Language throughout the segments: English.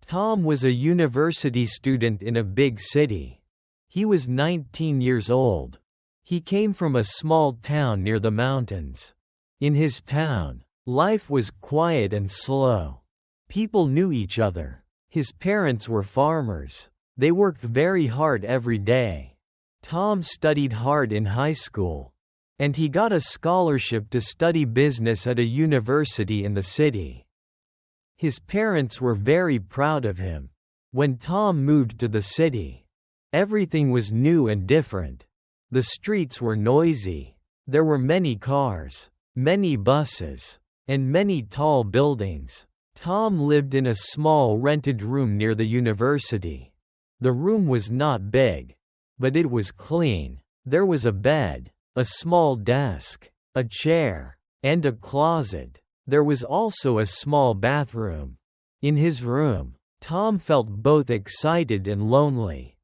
Tom was a university student in a big city. He was 19 years old. He came from a small town near the mountains. In his town, life was quiet and slow. People knew each other. His parents were farmers. They worked very hard every day. Tom studied hard in high school, and he got a scholarship to study business at a university in the city. His parents were very proud of him. When Tom moved to the city, everything was new and different. The streets were noisy. There were many cars, many buses, and many tall buildings. Tom lived in a small rented room near the university. The room was not big, but it was clean. There was a bed, a small desk, a chair, and a closet. There was also a small bathroom. In his room, Tom felt both excited and lonely.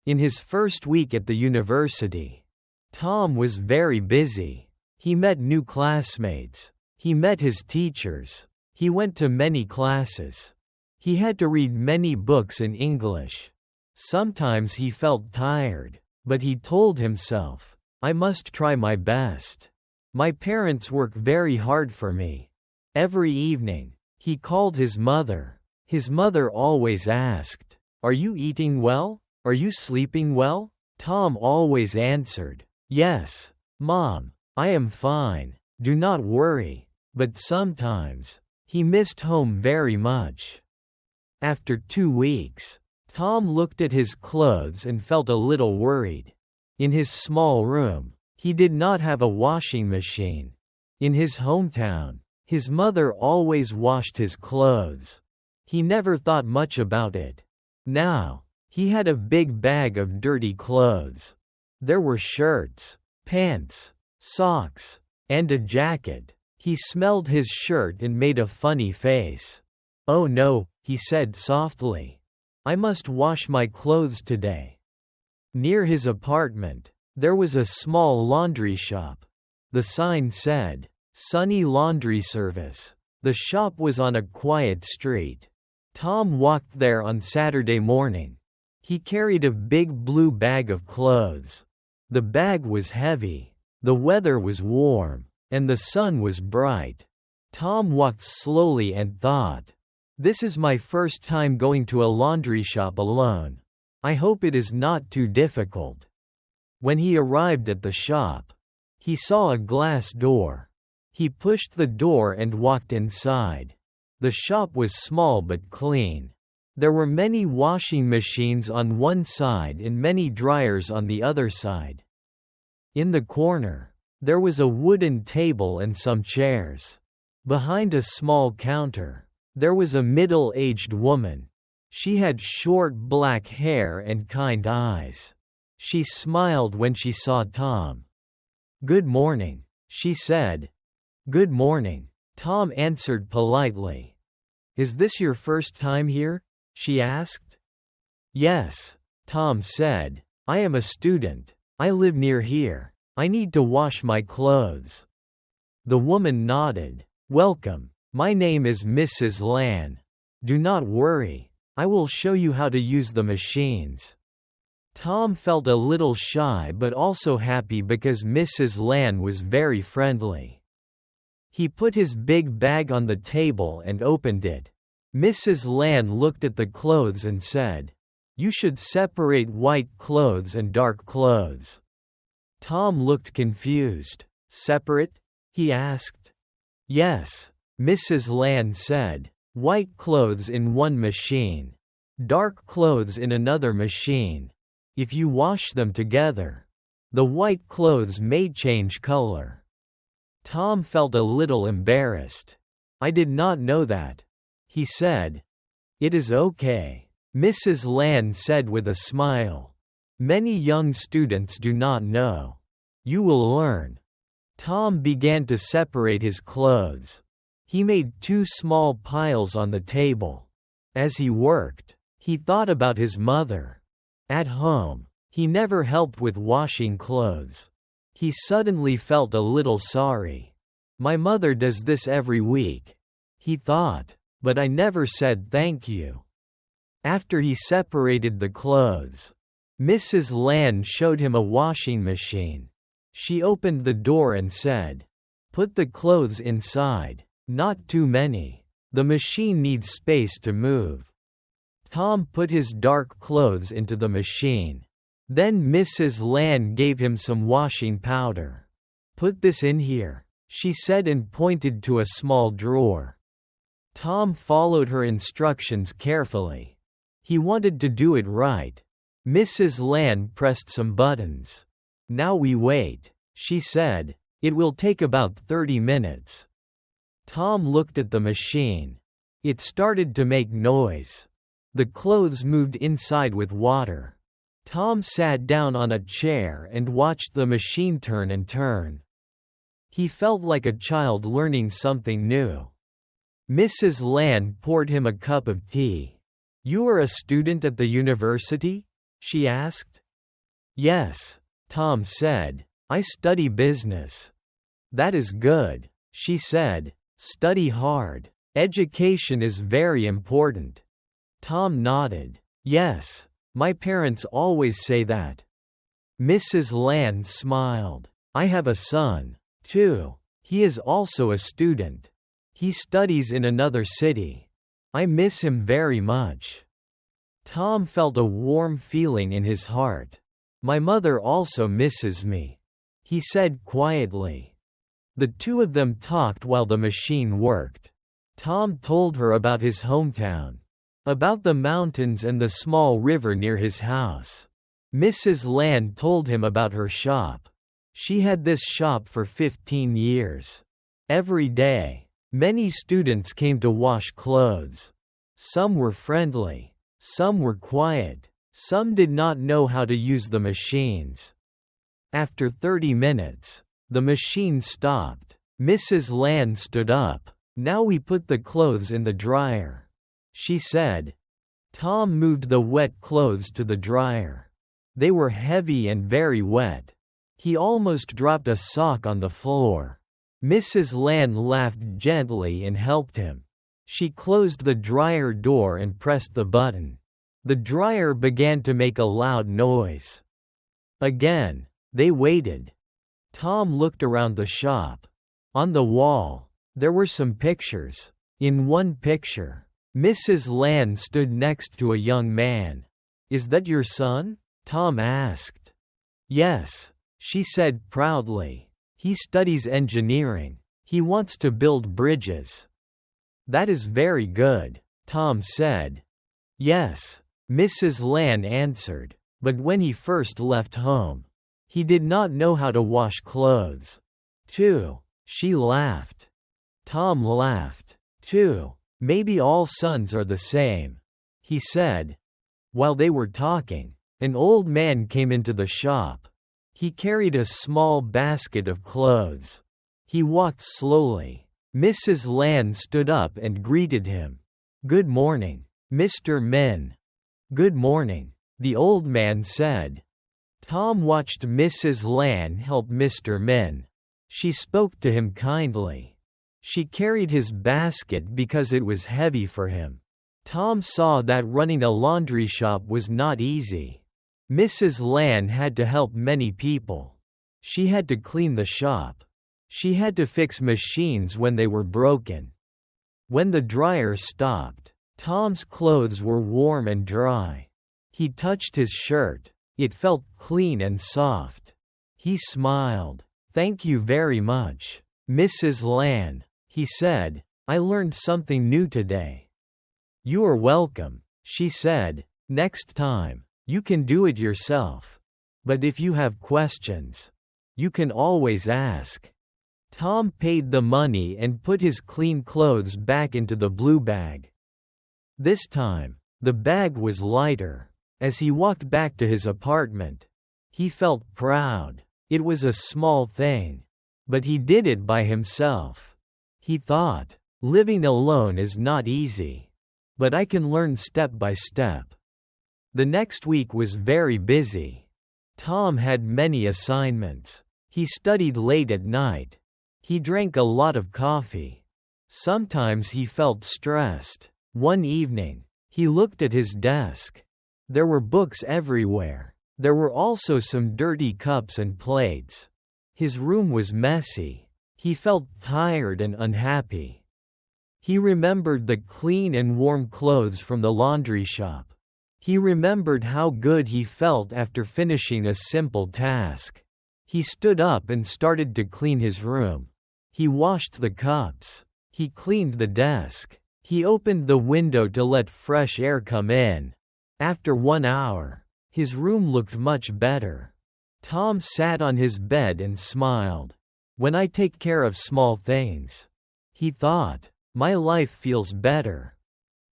In his first week at the university, Tom was very busy. He met new classmates. He met his teachers. He went to many classes. He had to read many books in English. Sometimes he felt tired, but he told himself, "I must try my best. My parents work very hard for me." Every evening, he called his mother. His mother always asked, "Are you eating well? Are you sleeping well?" Tom always answered, "Yes, Mom, I am fine. Do not worry." But sometimes, he missed home very much. After 2 weeks, Tom looked at his clothes and felt a little worried. In his small room, he did not have a washing machine. In his hometown, his mother always washed his clothes. He never thought much about it. Now, he had a big bag of dirty clothes. There were shirts, pants, socks, and a jacket. He smelled his shirt and made a funny face. "Oh no," he said softly. "I must wash my clothes today." Near his apartment, there was a small laundry shop. The sign said, "Sunny Laundry Service." The shop was on a quiet street. Tom walked there on Saturday morning. He carried a big blue bag of clothes. The bag was heavy. The weather was warm, and the sun was bright. Tom walked slowly and thought, "This is my first time going to a laundry shop alone. I hope it is not too difficult." When he arrived at the shop, he saw a glass door. He pushed the door and walked inside. The shop was small but clean. There were many washing machines on one side and many dryers on the other side. In the corner, there was a wooden table and some chairs. Behind a small counter, there was a middle-aged woman. She had short black hair and kind eyes. She smiled when she saw Tom. "Good morning," she said. "Good morning," Tom answered politely. "Is this your first time here?" she asked. "Yes," Tom said. "I am a student. I live near here. I need to wash my clothes." The woman nodded. "Welcome. My name is Mrs. Lan. Do not worry. I will show you how to use the machines." Tom felt a little shy but also happy because Mrs. Lan was very friendly. He put his big bag on the table and opened it. Mrs. Lan looked at the clothes and said, "You should separate white clothes and dark clothes." Tom looked confused. "Separate?" he asked. "Yes," Mrs. Lan said. "White clothes in one machine. Dark clothes in another machine. If you wash them together, the white clothes may change color." Tom felt a little embarrassed. "I did not know that," he said. "It is okay," Mrs. Lan said with a smile. "Many young students do not know. You will learn." Tom began to separate his clothes. He made 2 small piles on the table. As he worked, he thought about his mother. At home, he never helped with washing clothes. He suddenly felt a little sorry. "My mother does this every week," he thought, "but I never said thank you." After he separated the clothes, Mrs. Land showed him a washing machine. She opened the door and said, "Put the clothes inside. Not too many. The machine needs space to move." Tom put his dark clothes into the machine. Then Mrs. Land gave him some washing powder. "Put this in here," she said and pointed to a small drawer. Tom followed her instructions carefully. He wanted to do it right. Mrs. Land pressed some buttons. "Now we wait," she said. "It will take about 30 minutes." Tom looked at the machine. It started to make noise. The clothes moved inside with water. Tom sat down on a chair and watched the machine turn and turn. He felt like a child learning something new. Mrs. Land poured him a cup of tea. "You are a student at the university?" she asked. "Yes," Tom said. "I study business." "That is good," she said. "Study hard. Education is very important." Tom nodded. "Yes, my parents always say that." Mrs. Land smiled. "I have a son, too. He is also a student. He studies in another city. I miss him very much." Tom felt a warm feeling in his heart. "My mother also misses me," he said quietly. The two of them talked while the machine worked. Tom told her about his hometown, about the mountains and the small river near his house. Mrs. Land told him about her shop. She had this shop for 15 years. Every day, many students came to wash clothes. Some were friendly. Some were quiet. Some did not know how to use the machines. After 30 minutes, the machine stopped. Mrs. Land stood up. "Now we put the clothes in the dryer," she said. Tom moved the wet clothes to the dryer. They were heavy and very wet. He almost dropped a sock on the floor. Mrs. Land laughed gently and helped him. She closed the dryer door and pressed the button. The dryer began to make a loud noise. Again, they waited. Tom looked around the shop. On the wall, there were some pictures. In one picture, Mrs. Land stood next to a young man. "Is that your son?" Tom asked. "Yes," she said proudly. "He studies engineering. He wants to build bridges." "That is very good," Tom said. "Yes," Mrs. Land answered. "But when he first left home, he did not know how to wash clothes, too." She laughed. Tom laughed, too. "Maybe all sons are the same," he said. While they were talking, an old man came into the shop. He carried a small basket of clothes. He walked slowly. Mrs. Land stood up and greeted him. "Good morning, Mr. Min." "Good morning," the old man said. Tom watched Mrs. Land help Mr. Min. She spoke to him kindly. She carried his basket because it was heavy for him. Tom saw that running a laundry shop was not easy. Mrs. Land had to help many people. She had to clean the shop. She had to fix machines when they were broken. When the dryer stopped, Tom's clothes were warm and dry. He touched his shirt. It felt clean and soft. He smiled. "Thank you very much, Mrs. Land," he said. "I learned something new today." "You are welcome," she said. "Next time, you can do it yourself. But if you have questions, you can always ask." Tom paid the money and put his clean clothes back into the blue bag. This time, the bag was lighter. As he walked back to his apartment, he felt proud. It was a small thing, but he did it by himself. He thought, "Living alone is not easy. But I can learn step by step." The next week was very busy. Tom had many assignments. He studied late at night. He drank a lot of coffee. Sometimes he felt stressed. One evening, He looked at his desk. There were books everywhere. There were also some dirty cups and plates. His room was messy. He felt tired and unhappy. He remembered the clean and warm clothes from the laundry shop. He remembered how good he felt after finishing a simple task. He stood up and started to clean his room. He washed the cups. He cleaned the desk. He opened the window to let fresh air come in. After 1 hour, his room looked much better. Tom sat on his bed and smiled. When I take care of small things, he thought, my life feels better.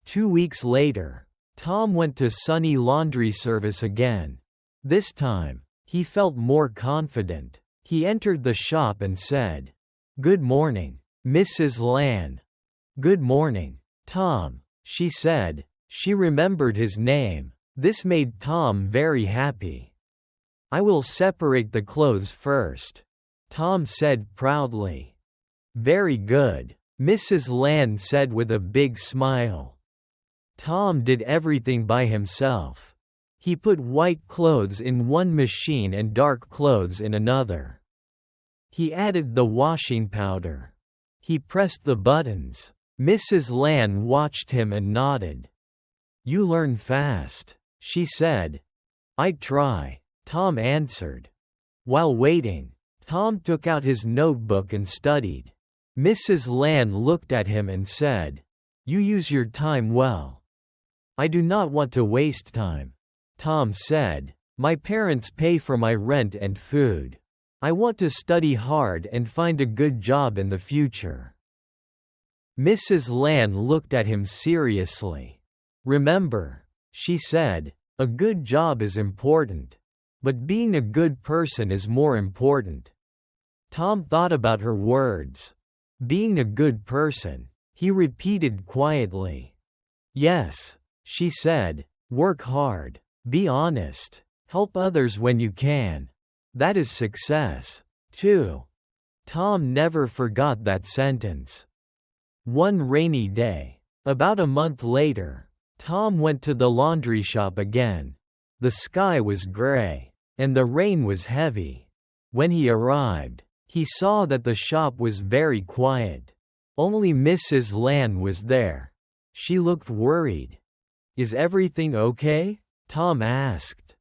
2 weeks later, Tom went to Sunny Laundry Service again. This time, he felt more confident. He entered the shop and said, "Good morning, Mrs. Lan." "Good morning, Tom," she said. She remembered his name. This made Tom very happy. "I will separate the clothes first," Tom said proudly. "Very good," Mrs. Lan said with a big smile. Tom did everything by himself. He put white clothes in one machine and dark clothes in another. He added the washing powder. He pressed the buttons. Mrs. Lan watched him and nodded. "You learn fast," she said. "I try," Tom answered. While waiting, Tom took out his notebook and studied. Mrs. Lan looked at him and said, "You use your time well." "I do not want to waste time," Tom said. "My parents pay for my rent and food. I want to study hard and find a good job in the future." Mrs. Lan looked at him seriously. "Remember," she said, "a good job is important. But being a good person is more important." Tom thought about her words. Being a good person, he repeated quietly. "Yes," she said, "work hard, be honest, help others when you can. That is success, too." Tom never forgot that sentence. One rainy day, about a month later, Tom went to the laundry shop again. The sky was gray, and the rain was heavy. When he arrived, he saw that the shop was very quiet. Only Mrs. Lan was there. She looked worried. "Is everything okay?" Tom asked.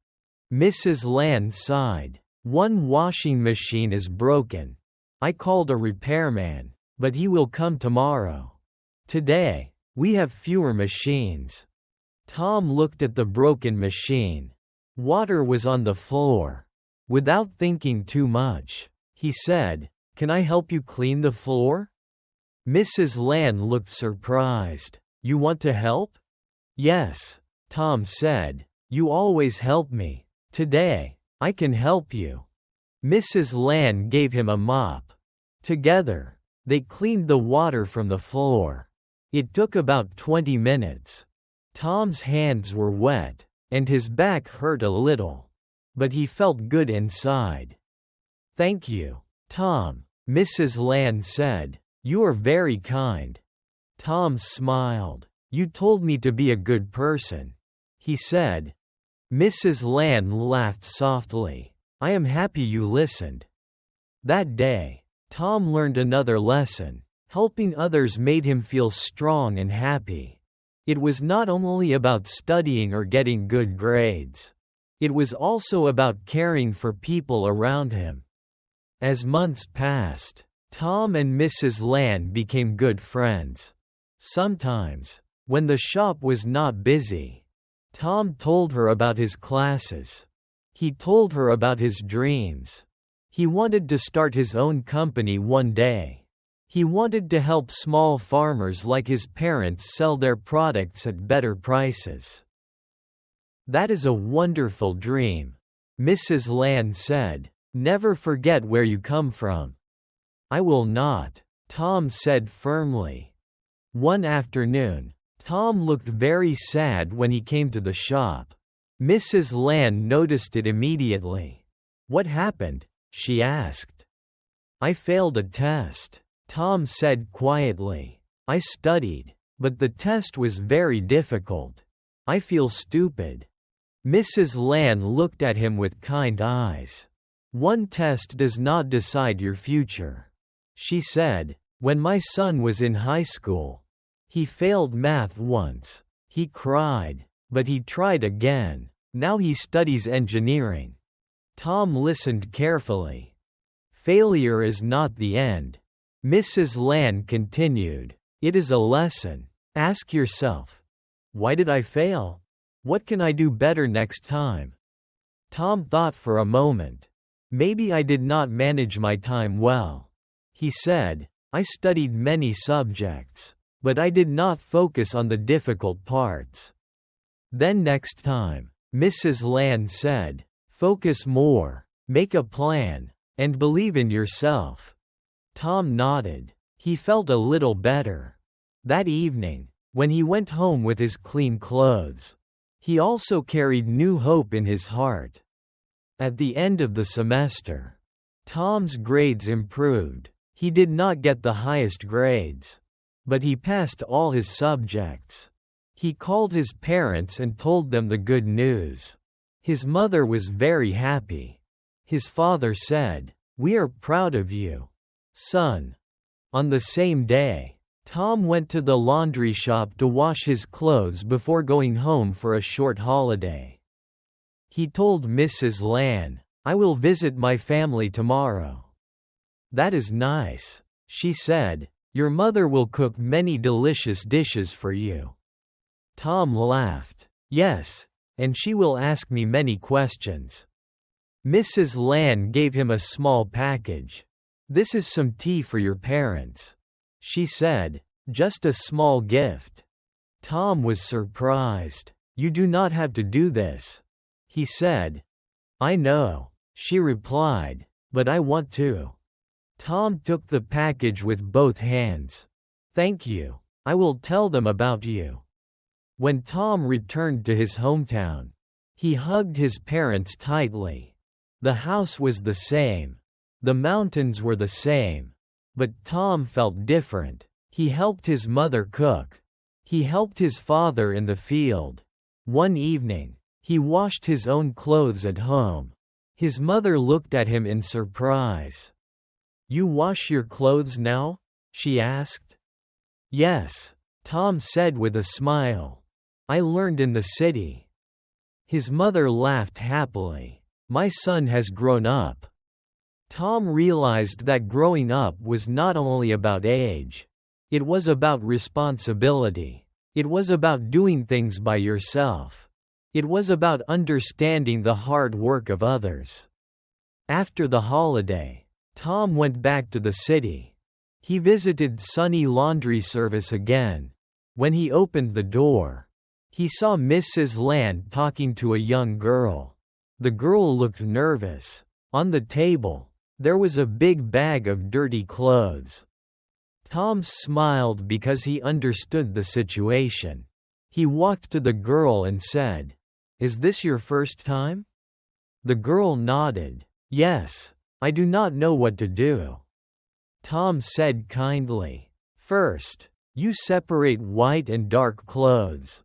Mrs. Lan sighed. "One washing machine is broken. I called a repairman, but he will come tomorrow. Today, we have fewer machines." Tom looked at the broken machine. Water was on the floor. Without thinking too much, he said, "Can I help you clean the floor?" Mrs. Lan looked surprised. "You want to help?" "Yes," Tom said. "You always help me. Today, I can help you." Mrs. Lan gave him a mop. Together, they cleaned the water from the floor. It took about 20 minutes. Tom's hands were wet, and his back hurt a little. But he felt good inside. "Thank you, Tom," Mrs. Lan said. "You are very kind." Tom smiled. "You told me to be a good person," he said. Mrs. Lan laughed softly. "I am happy you listened." That day, Tom learned another lesson. Helping others made him feel strong and happy. It was not only about studying or getting good grades. It was also about caring for people around him. As months passed, Tom and Mrs. Lan became good friends. Sometimes, when the shop was not busy, Tom told her about his classes. He told her about his dreams. He wanted to start his own company one day. He wanted to help small farmers like his parents sell their products at better prices. "That is a wonderful dream," Mrs. Lan said. "Never forget where you come from." "I will not," Tom said firmly. One afternoon, Tom looked very sad when he came to the shop. Mrs. Lan noticed it immediately. "What happened?" she asked. "I failed a test," Tom said quietly. "I studied, but the test was very difficult. I feel stupid." Mrs. Lan looked at him with kind eyes. "One test does not decide your future," she said. "When my son was in high school, he failed math once. He cried, but he tried again. Now he studies engineering." Tom listened carefully. "Failure is not the end," Mrs. Lan continued. "It is a lesson. Ask yourself, why did I fail? What can I do better next time?" Tom thought for a moment. "Maybe I did not manage my time well," he said. "I studied many subjects, but I did not focus on the difficult parts." "Then next time," Mrs. Lan said, "focus more, make a plan, and believe in yourself." Tom nodded. He felt a little better. That evening, when he went home with his clean clothes, he also carried new hope in his heart. At the end of the semester, Tom's grades improved. He did not get the highest grades, but he passed all his subjects. He called his parents and told them the good news. His mother was very happy. His father said, "We are proud of you, son." On the same day, Tom went to the laundry shop to wash his clothes before going home for a short holiday. He told Mrs. Lan, "I will visit my family tomorrow." "That is nice," she said. "Your mother will cook many delicious dishes for you." Tom laughed. "Yes, and she will ask me many questions." Mrs. Lan gave him a small package. "This is some tea for your parents," she said. "Just a small gift." Tom was surprised. "You do not have to do this," he said. "I know," she replied, "but I want to." Tom took the package with both hands. "Thank you. I will tell them about you." When Tom returned to his hometown, he hugged his parents tightly. The house was the same. The mountains were the same. But Tom felt different. He helped his mother cook. He helped his father in the field. One evening, he washed his own clothes at home. His mother looked at him in surprise. "You wash your clothes now?" she asked. "Yes," Tom said with a smile. "I learned in the city." His mother laughed happily. "My son has grown up." Tom realized that growing up was not only about age. It was about responsibility. It was about doing things by yourself. It was about understanding the hard work of others. After the holiday, Tom went back to the city. He visited Sunny Laundry Service again. When he opened the door, he saw Mrs. Lan talking to a young girl. The girl looked nervous. On the table, there was a big bag of dirty clothes. Tom smiled because he understood the situation. He walked to the girl and said, "Is this your first time?" The girl nodded. "Yes, I do not know what to do." Tom said kindly, "First, you separate white and dark clothes."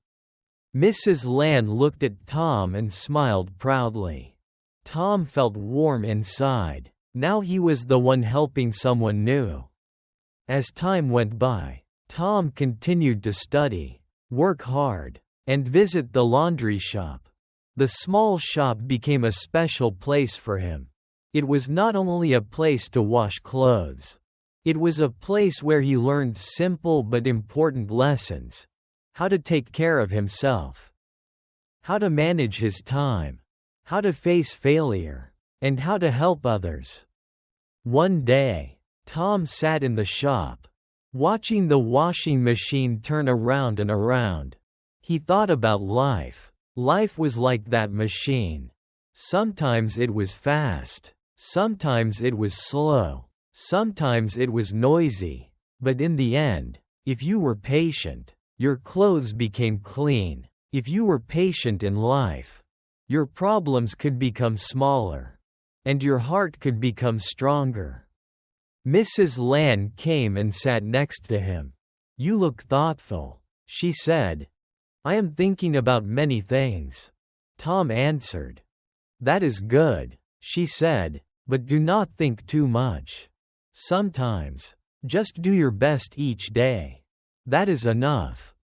Mrs. Lan looked at Tom and smiled proudly. Tom felt warm inside. Now he was the one helping someone new. As time went by, Tom continued to study, work hard, and visit the laundry shop. The small shop became a special place for him. It was not only a place to wash clothes. It was a place where he learned simple but important lessons. How to take care of himself. How to manage his time. How to face failure. And how to help others. One day, Tom sat in the shop, watching the washing machine turn around and around. He thought about life. Life was like that machine. Sometimes it was fast. Sometimes it was slow. Sometimes it was noisy. But in the end, if you were patient, your clothes became clean. If you were patient in life, your problems could become smaller. And your heart could become stronger. Mrs. Lan came and sat next to him. "You look thoughtful," she said. I am thinking about many things, Tom answered. That is good, she said, but do not think too much. Sometimes, just do your best each day. That is enough.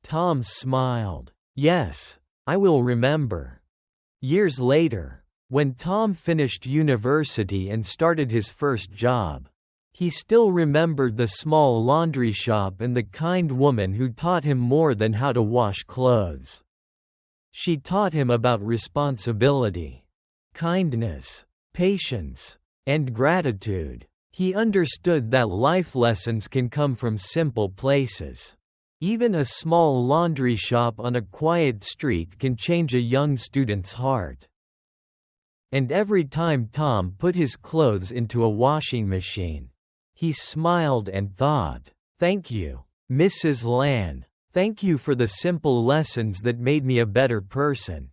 Tom smiled. Yes, I will remember. Years later, when Tom finished university and started his first job, he still remembered the small laundry shop and the kind woman who taught him more than how to wash clothes. She taught him about responsibility, kindness, patience, and gratitude. He understood that life lessons can come from simple places. Even a small laundry shop on a quiet street can change a young student's heart. And every time Tom put his clothes into a washing machine, he smiled and thought, "Thank you, Mrs. Lan. Thank you for the simple lessons that made me a better person."